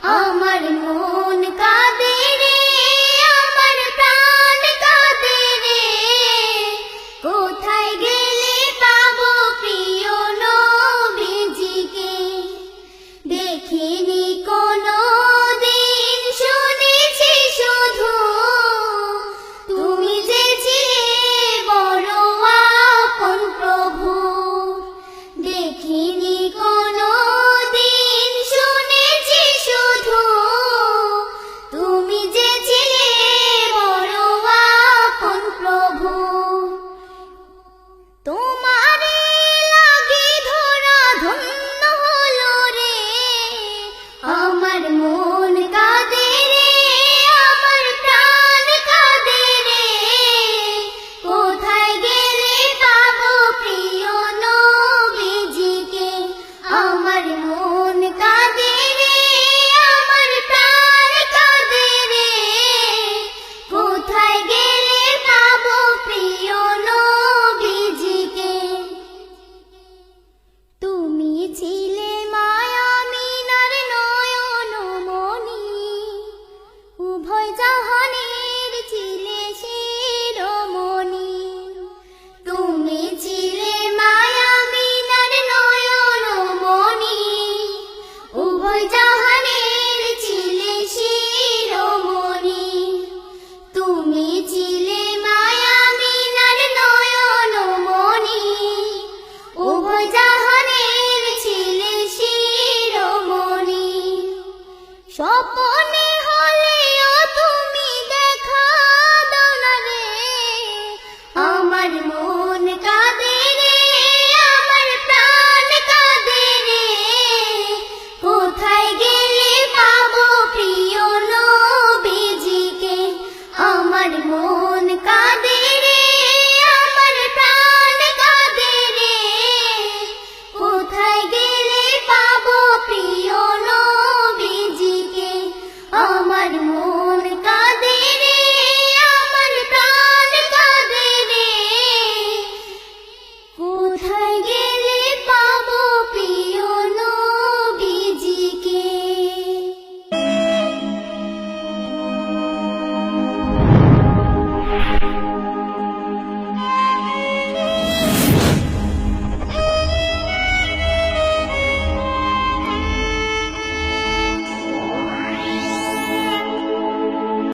আমার মন কাঁদে রে, আমার প্রাণ কাঁদে রে, কোথায় গেলে পাবো প্রিয় নবীজিকে। দেখিনি কোনো দিন, শুনেছি শুধু তুমি যে ছিলে বড় আপন প্রভু। দেখিনি কোনো দিন, শুনেছি শুধু তুমি যে ছিলে বড় আপন প্রভু। তোমারে লাগি ধরা ধন্য হলো রে, আমার মন কাঁদে রে, আমার প্রাণ কাঁদে রে, কোথায় গেলে পাবো প্রিয় নবীজিকে। আমার মন কাঁদে রে, আমার প্রাণ কাঁদে রে, কোথায় গেলে পাবো প্রিয় নবীজিকে। তুমি ছিলে মায়ামিনার নয়নমণি, উভয় জাহানের ছিলে শিরোমণি। তুমি ছিলে মায়ামিনার নয়নমণি, উভয় জাহানের ছিলে শিরোমণি। তুমি ছিলে মায়ামিনার নয়নমণি, উভয় জাহানের ছিলে শিরোমণি। স্বপনে